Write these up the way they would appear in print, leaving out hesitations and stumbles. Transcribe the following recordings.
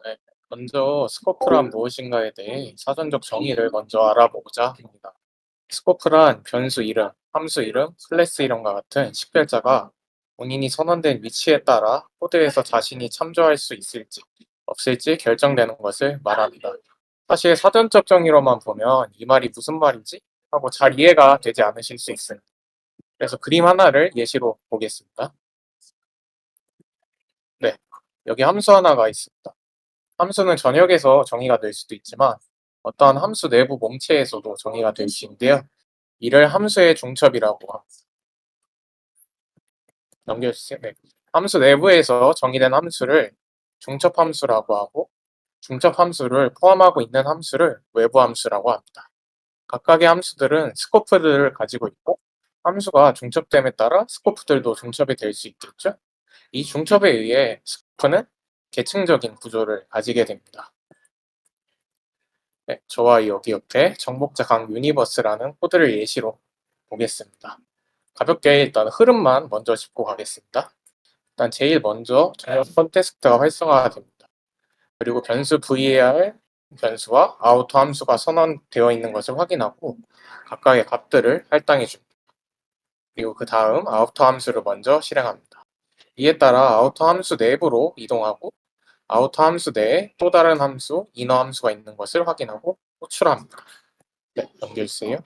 네. 먼저 스코프란 무엇인가에 대해 사전적 정의를 먼저 알아보고자 합니다. 스코프란 변수 이름, 함수 이름, 클래스 이름과 같은 식별자가 본인이 선언된 위치에 따라 코드에서 자신이 참조할 수 있을지 없을지 결정되는 것을 말합니다. 사실 사전적 정의로만 보면 이 말이 무슨 말인지 하고 잘 이해가 되지 않으실 수 있습니다. 그래서 그림 하나를 예시로 보겠습니다. 네, 여기 함수 하나가 있습니다. 함수는 전역에서 정의가 될 수도 있지만 어떠한 함수 내부 몸체에서도 정의가 될 수 있는데요. 이를 함수의 중첩이라고 합니다. 넘겨주세요. 네. 함수 내부에서 정의된 함수를 중첩 함수라고 하고 중첩 함수를 포함하고 있는 함수를 외부 함수라고 합니다. 각각의 함수들은 스코프들을 가지고 있고 함수가 중첩됨에 따라 스코프들도 중첩이 될 수 있겠죠. 이 중첩에 의해 스코프는 계층적인 구조를 가지게 됩니다. 네, 저와 여기 옆에 정복자 강 유니버스라는 코드를 예시로 보겠습니다. 가볍게 일단 흐름만 먼저 짚고 가겠습니다. 일단 제일 먼저 전역 컨텍스트가 활성화가 됩니다. 그리고 변수 var 변수와 아우터 함수가 선언되어 있는 것을 확인하고 각각의 값들을 할당해 줍니다. 그리고 그 다음 아우터 함수를 먼저 실행합니다. 이에 따라 아우터 함수 내부로 이동하고 아우터 함수 내에 또 다른 함수, 이너 함수가 있는 것을 확인하고 호출합니다. 네, 넘겨주세요.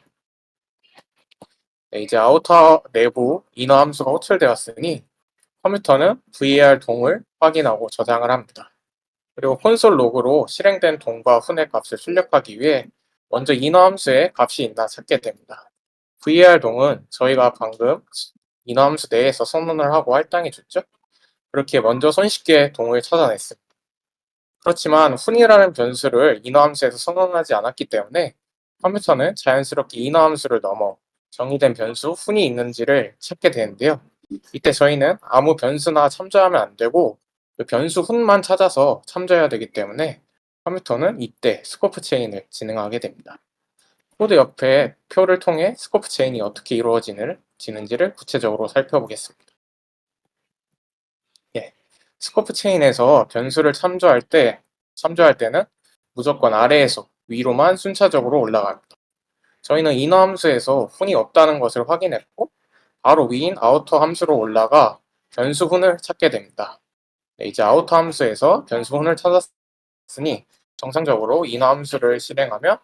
네, 이제 아우터 내부 이너 함수가 호출되었으니 컴퓨터는 var 동을 확인하고 저장을 합니다. 그리고 콘솔 로그로 실행된 동과 훈의 값을 출력하기 위해 먼저 이너 함수에 값이 있나 찾게 됩니다. var 동은 저희가 방금 이너 함수 내에서 선언을 하고 할당해 줬죠? 그렇게 먼저 손쉽게 동을 찾아냈습니다. 그렇지만 훈이라는 변수를 이너 함수에서 선언하지 않았기 때문에 컴퓨터는 자연스럽게 이너 함수를 넘어 정의된 변수 훈이 있는지를 찾게 되는데요. 이때 저희는 아무 변수나 참조하면 안 되고 그 변수 훈만 찾아서 참조해야 되기 때문에 컴퓨터는 이때 스코프 체인을 진행하게 됩니다. 코드 옆에 표를 통해 스코프 체인이 어떻게 이루어지는지를 구체적으로 살펴보겠습니다. 예, 스코프 체인에서 변수를 참조할 때는 무조건 아래에서 위로만 순차적으로 올라갑니다. 저희는 이너 함수에서 훈이 없다는 것을 확인했고 바로 위인 아우터 함수로 올라가 변수 훈을 찾게 됩니다. 네, 이제 아우터 함수에서 변수 훈을 찾았으니 정상적으로 이너 함수를 실행하면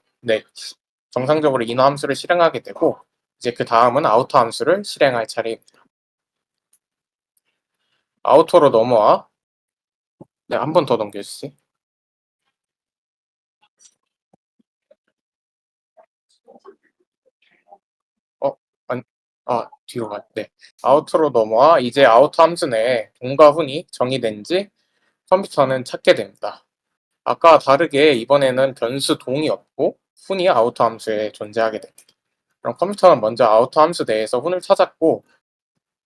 정상적으로 이너 함수를 실행하게 되고 이제 그 다음은 아우터 함수를 실행할 차례입니다. 아우터로 넘어와 네, 한 번 더 넘겨주세요. 어, 아니, 뒤로 네. 아우터로 넘어와 이제 아우터 함수 내에 동과 훈이 정의된지 컴퓨터는 찾게 됩니다. 아까와 다르게 이번에는 변수 동이 없고 훈이 아우터 함수에 존재하게 됩니다. 그럼 컴퓨터는 먼저 아우터 함수 내에서 훈을 찾았고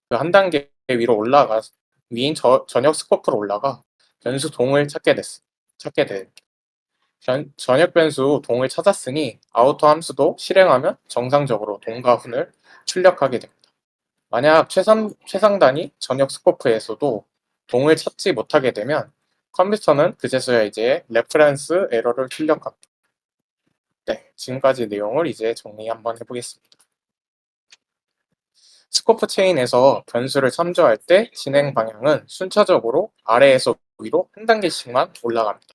그 한 단계 위로 올라가 위인 전역 스코프로 올라가 변수 동을 찾게 돼. 전역 변수 동을 찾았으니 아우터 함수도 실행하면 정상적으로 동과 훈을 출력하게 됩니다. 만약 최상단위 전역 스코프에서도 동을 찾지 못하게 되면 컴퓨터는 그제서야 이제 레퍼런스 에러를 출력합니다. 네, 지금까지 내용을 이제 정리 한번 해보겠습니다. 스코프 체인에서 변수를 참조할 때 진행 방향은 순차적으로 아래에서 위로 한 단계씩만 올라갑니다.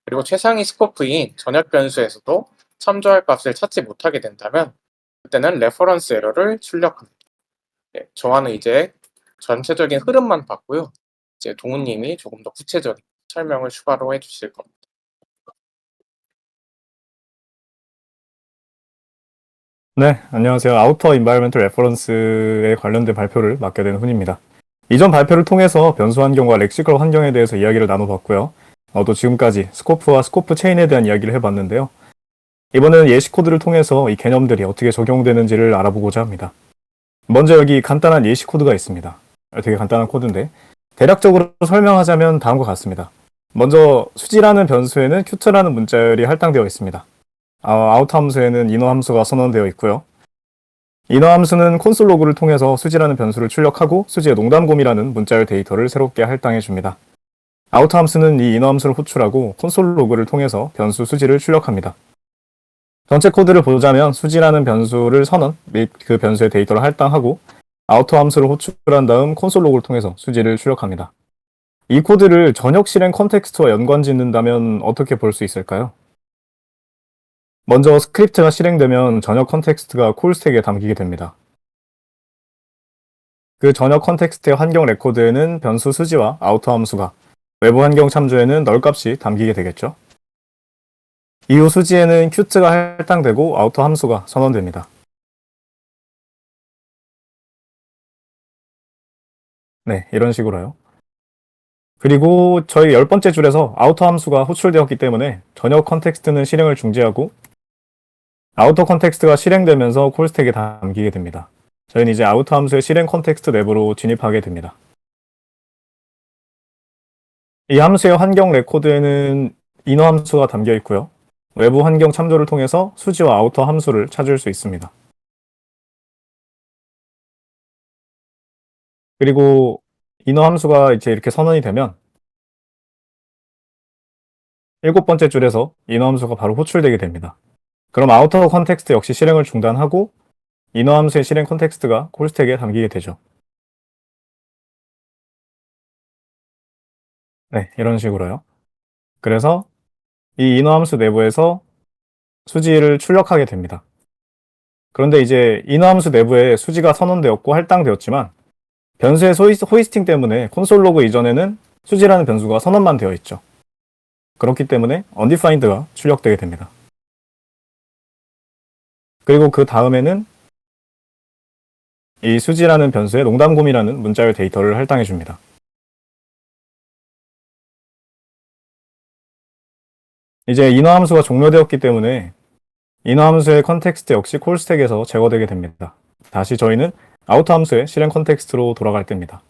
그리고 최상위 스코프인 전역 변수에서도 참조할 값을 찾지 못하게 된다면 그때는 레퍼런스 에러를 출력합니다. 네, 저와는 이제 전체적인 흐름만 봤고요. 이제 동훈님이 조금 더 구체적인 설명을 추가로 해주실 겁니다. 네, 안녕하세요. 아우터 인바이러멘털 레퍼런스에 관련된 발표를 맡게 된 훈입니다. 이전 발표를 통해서 변수 환경과 렉시컬 환경에 대해서 이야기를 나눠봤고요. 또 지금까지 스코프와 스코프 체인에 대한 이야기를 해봤는데요. 이번에는 예시 코드를 통해서 이 개념들이 어떻게 적용되는지를 알아보고자 합니다. 먼저 여기 간단한 예시 코드가 있습니다. 되게 간단한 코드인데 대략적으로 설명하자면 다음과 같습니다. 먼저 수지라는 변수에는 큐트라는 문자열이 할당되어 있습니다. 아우터 함수에는 이너 함수가 선언되어 있고요. 이너 함수는 콘솔 로그를 통해서 수지라는 변수를 출력하고 수지의 농담곰이라는 문자열 데이터를 새롭게 할당해 줍니다. 아우터 함수는 이 인어 함수를 호출하고 콘솔 로그를 통해서 변수 수지를 출력합니다. 전체 코드를 보자면 수지라는 변수를 선언 및 그 변수의 데이터를 할당하고 아우터 함수를 호출한 다음 콘솔 로그를 통해서 수지를 출력합니다. 이 코드를 전역 실행 컨텍스트와 연관 짓는다면 어떻게 볼 수 있을까요? 먼저 스크립트가 실행되면 전역 컨텍스트가 콜 스택에 담기게 됩니다. 그 전역 컨텍스트의 환경 레코드에는 변수 수지와 아우터 함수가, 외부 환경 참조에는 널 값이 담기게 되겠죠. 이후 수지에는 큐트가 할당되고 아우터 함수가 선언됩니다. 네, 이런 식으로요. 그리고 저희 10번째 줄에서 아우터 함수가 호출되었기 때문에 전역 컨텍스트는 실행을 중지하고 아우터 컨텍스트가 실행되면서 콜스택에 담기게 됩니다. 저희는 이제 아우터 함수의 실행 컨텍스트 내부로 진입하게 됩니다. 이 함수의 환경 레코드에는 인어 함수가 담겨 있고요. 외부 환경 참조를 통해서 수지와 아우터 함수를 찾을 수 있습니다. 그리고 인어 함수가 이제 이렇게 선언이 되면 7번째 줄에서 인어 함수가 바로 호출되게 됩니다. 그럼 아우터 컨텍스트 역시 실행을 중단하고 인어 함수의 실행 컨텍스트가 콜스택에 담기게 되죠. 네, 이런 식으로요. 그래서 이 인어 함수 내부에서 수지를 출력하게 됩니다. 그런데 이제 인어 함수 내부에 수지가 선언되었고 할당되었지만 변수의 호이스팅 때문에 콘솔 로그 이전에는 수지라는 변수가 선언만 되어 있죠. 그렇기 때문에 undefined가 출력되게 됩니다. 그리고 그 다음에는 이 수지라는 변수에 농담곰이라는 문자열 데이터를 할당해 줍니다. 이제 인어 함수가 종료되었기 때문에 인어 함수의 컨텍스트 역시 콜스택에서 제거되게 됩니다. 다시 저희는 아우터 함수의 실행 컨텍스트로 돌아갈 때입니다.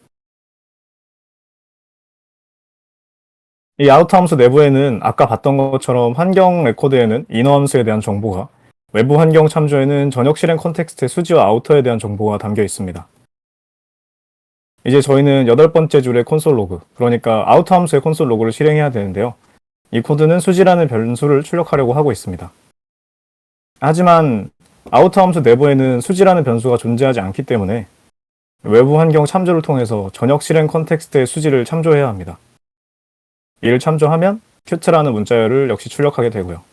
이 아우터 함수 내부에는 아까 봤던 것처럼 환경 레코드에는 인어 함수에 대한 정보가, 외부 환경 참조에는 전역 실행 컨텍스트의 수지와 아우터에 대한 정보가 담겨 있습니다. 이제 저희는 8번째 줄의 콘솔 로그, 그러니까 아우터 함수의 콘솔 로그를 실행해야 되는데요. 이 코드는 수지라는 변수를 출력하려고 하고 있습니다. 하지만 아우터 함수 내부에는 수지라는 변수가 존재하지 않기 때문에 외부 환경 참조를 통해서 전역 실행 컨텍스트의 수지를 참조해야 합니다. 이를 참조하면 큐트라는 문자열을 역시 출력하게 되고요.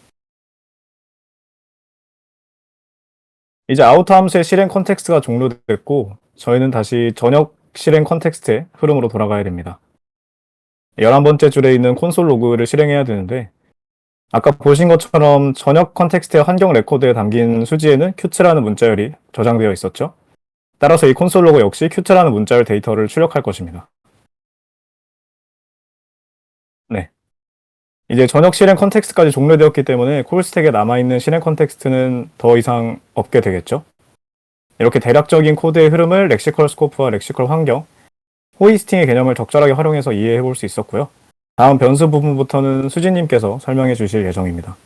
이제 아우터 함수의 실행 컨텍스트가 종료됐고 저희는 다시 전역 실행 컨텍스트의 흐름으로 돌아가야 됩니다. 11번째 줄에 있는 콘솔 로그를 실행해야 되는데 아까 보신 것처럼 전역 컨텍스트의 환경 레코드에 담긴 수지에는 큐트라는 문자열이 저장되어 있었죠. 따라서 이 콘솔 로그 역시 큐트라는 문자열 데이터를 출력할 것입니다. 네. 이제 전역 실행 컨텍스트까지 종료되었기 때문에 콜스택에 남아있는 실행 컨텍스트는 더 이상 없게 되겠죠. 이렇게 대략적인 코드의 흐름을 렉시컬 스코프와 렉시컬 환경, 호이스팅의 개념을 적절하게 활용해서 이해해 볼 수 있었고요. 다음 변수 부분부터는 수진님께서 설명해 주실 예정입니다.